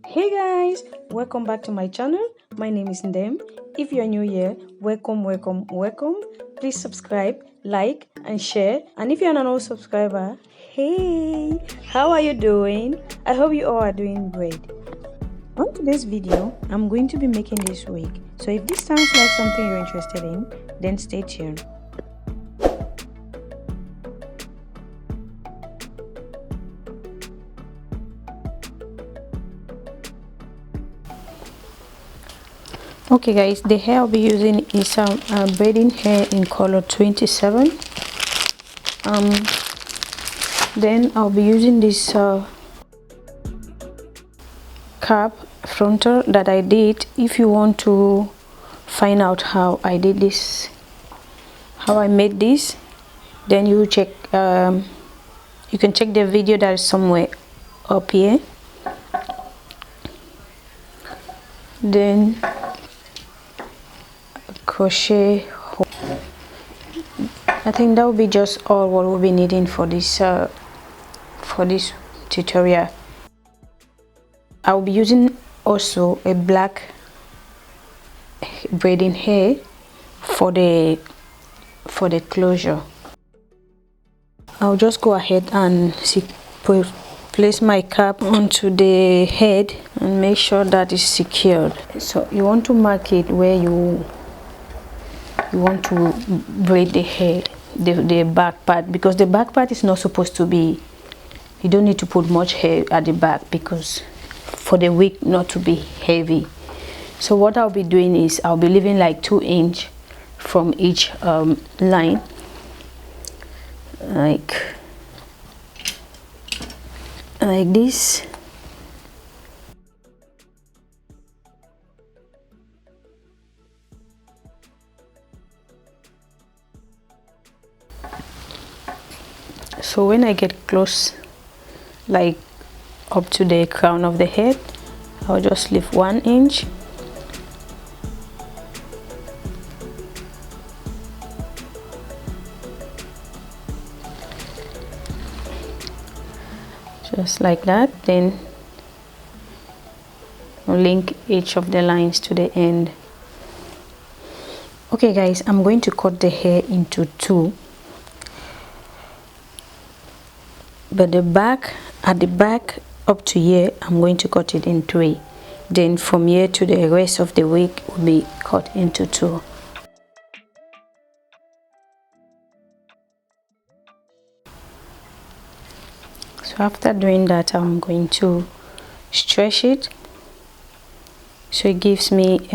Hey guys, welcome back to my channel. My name is Ndem. If you're new here, welcome. Please subscribe, like and share. And if you're an old subscriber, hey, how are you doing? I hope you all are doing great. On today's video, I'm going to be making this wig. So if this sounds like something you're interested in, then stay tuned. Okay guys, the hair I'll be using is braiding hair in color 27. Then I'll be using this cap frontal that I did. If you want to find out how I did this, how I made this, then you check you can check the video that is somewhere up here. Then crochet hook. I think that will be just all what we'll be needing for this tutorial. I'll be using also a black braiding hair for the closure. I'll just go ahead and place my cap onto the head and make sure that it's secured. So you want to mark it where you want to braid the hair, the back part, because the back part is not supposed to be, you don't need to put much hair at the back because for the wig not to be heavy. So what I'll be doing is I'll be leaving like 2 inches from each line, like this. So when I get close, like up to the crown of the head, I'll just leave 1 inch. Just like that. Then I'll link each of the lines to the end. Okay guys, I'm going to cut the hair into 2. But at the back up to here, I'm going to cut it in 3. Then from here to the rest of the wig will be cut into 2. So after doing that, I'm going to stretch it so it gives me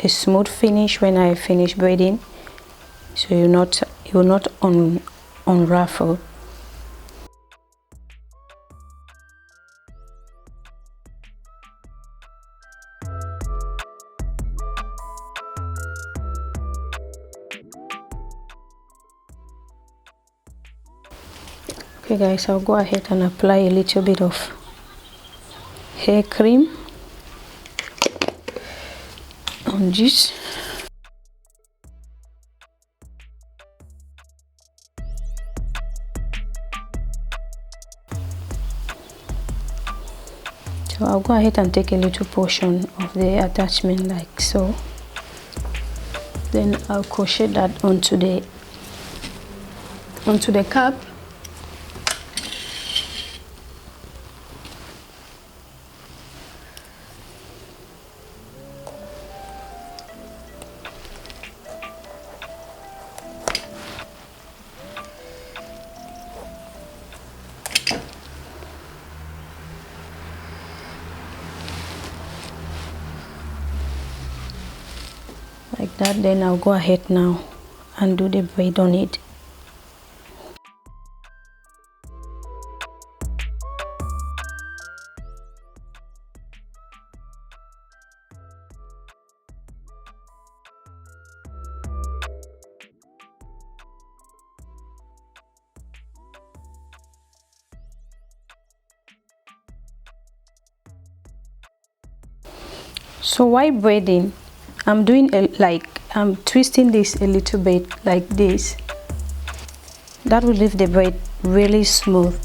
a smooth finish when I finish braiding, so you will not unravel. Okay guys, I'll go ahead and apply a little bit of hair cream on this. So I'll go ahead and take a little portion of the attachment like so. Then I'll crochet that onto the cap. Like that. Then I'll go ahead now and do the braid on it. So while braiding, I'm doing I'm twisting this a little bit like this. That will leave the braid really smooth.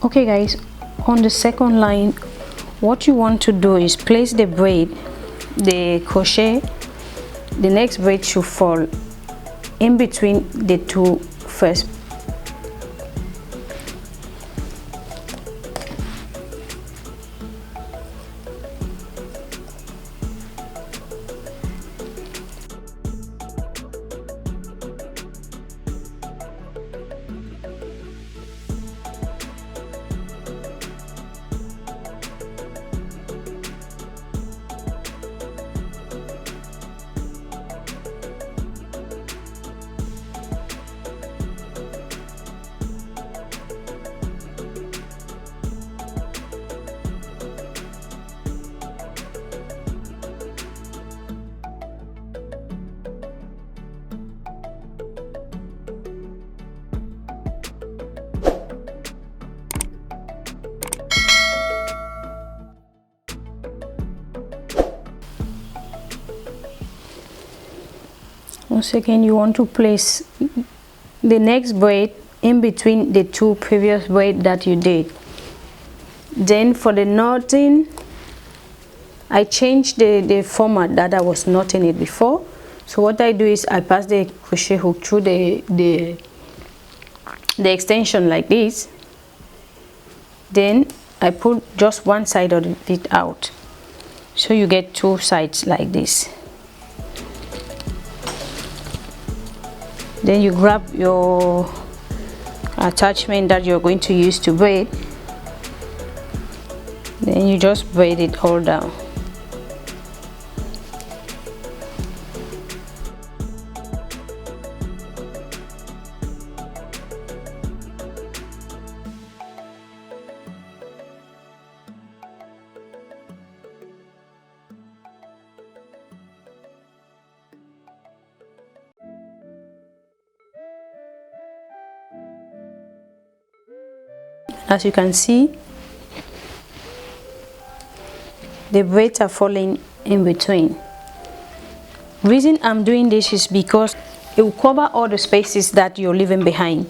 Okay guys, on the second line, what you want to do is place the braid, the crochet, the next braid should fall in between the two first. Once again, you want to place the next braid in between the two previous braids that you did. Then for the knotting, I changed the format that I was knotting it before. So what I do is I pass the crochet hook through the extension like this. Then I pull just one side of it out, so you get two sides like this. Then you grab your attachment that you're going to use to braid, then you just braid it all down. As you can see, the braids are falling in between. Reason I'm doing this is because it will cover all the spaces that you're leaving behind.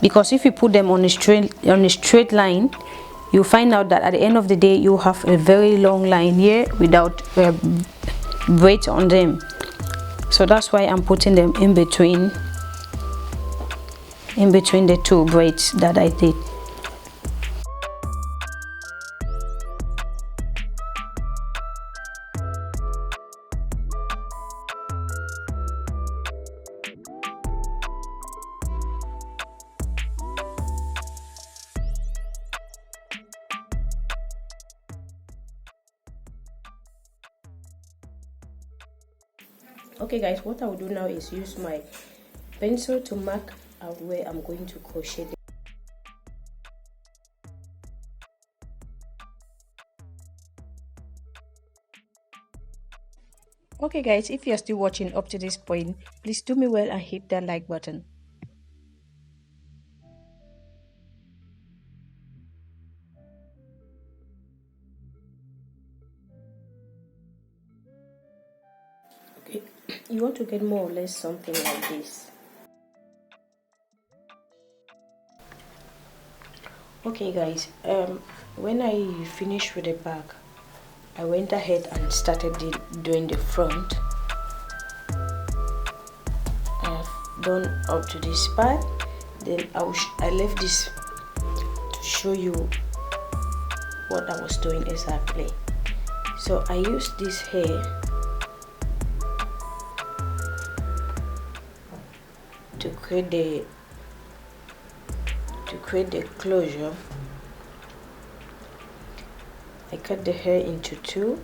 Because if you put them on a straight line, you'll find out that at the end of the day you have a very long line here without braids on them. So that's why I'm putting them in between the two braids that I did. Okay guys, what I will do now is use my pencil to mark out where I'm going to crochet the Okay guys, if you're still watching up to this point, please do me well and hit that like button. Okay, you want to get more or less something like this. Okay guys, when I finished with the back, I went ahead and started doing the front. I've done up to this part, then I left this to show you what I was doing exactly. So I used this hair to create the closure. I cut the hair into two.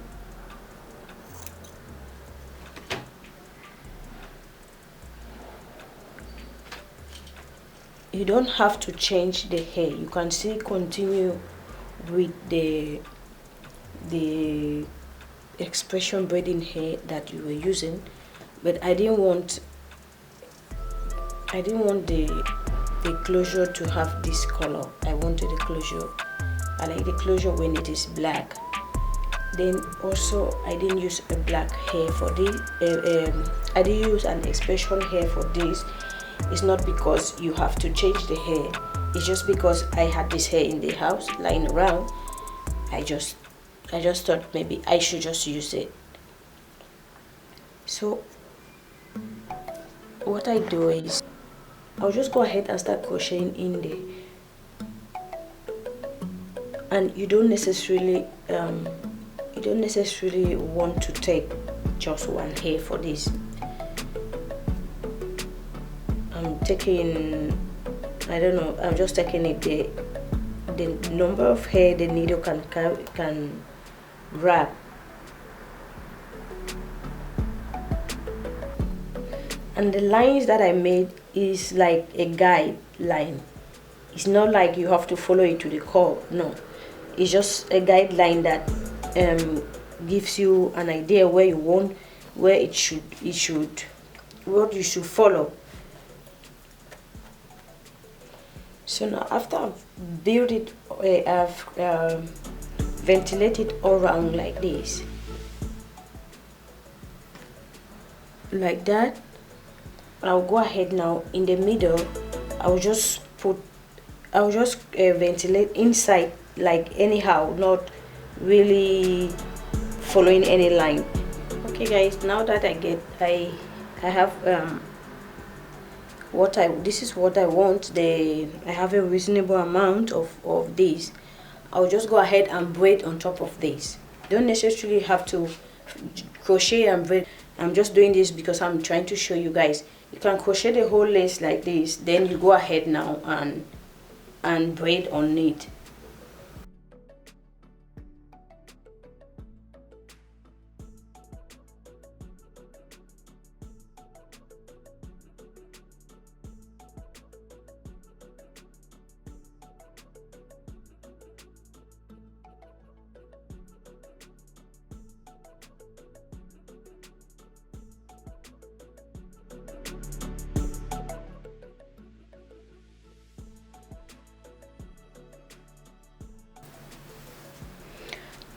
You don't have to change the hair. You can still continue with the expression braiding hair that you were using, but I didn't want the closure to have this color. I wanted the closure. I like the closure when it is black. Then also I didn't use a black hair for this. I didn't use an expression hair for this. It's not because you have to change the hair. It's just because I had this hair in the house lying around. I just thought maybe I should just use it. So what I do is I'll just go ahead and start crocheting in there, and you don't necessarily want to take just one hair for this. I'm taking, I don't know, I'm just taking it the number of hair the needle can grab. And the lines that I made is like a guide line. It's not like you have to follow it to the core. No, it's just a guideline that gives you an idea where you want, what you should follow. So now after I've built it, I've ventilated all around like this, like that. I'll go ahead now in the middle. I'll just ventilate inside, like anyhow, not really following any line. Okay guys, now that I have this is what I want. I have a reasonable amount of this. I'll just go ahead and braid on top of this. Don't necessarily have to crochet and braid. I'm just doing this because I'm trying to show you guys. You can crochet the whole lace like this, then you go ahead now and braid on it.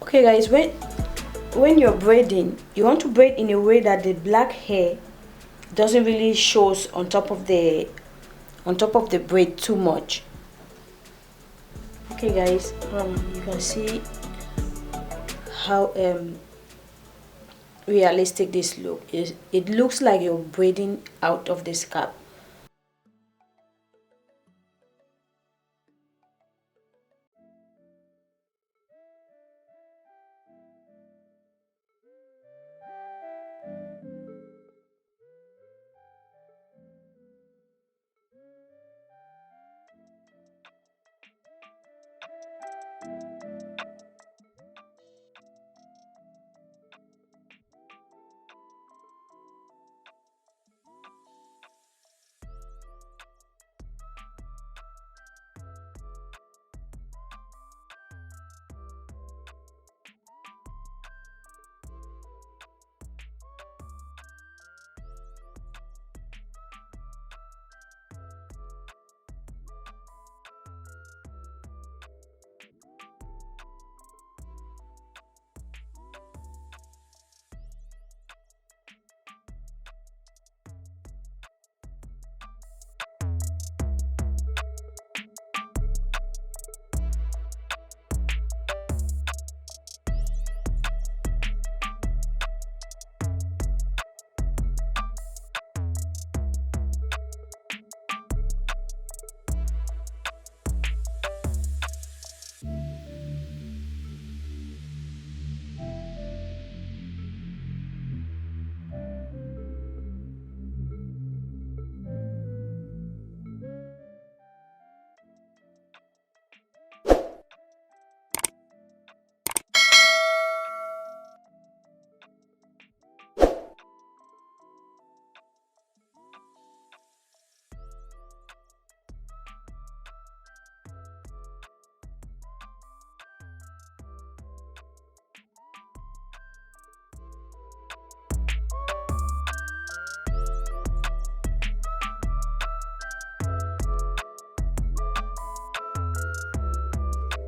Okay guys, when you're braiding, you want to braid in a way that the black hair doesn't really shows on top of the braid too much. Okay guys, you can see how realistic this look is. It looks like you're braiding out of the scalp.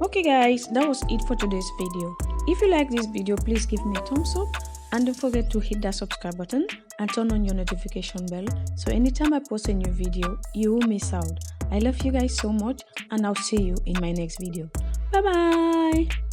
Okay guys, that was it for today's video. If you like this video, please give me a thumbs up and don't forget to hit that subscribe button and turn on your notification bell so anytime I post a new video you won't miss out. I love you guys so much, and I'll see you in my next video. Bye bye.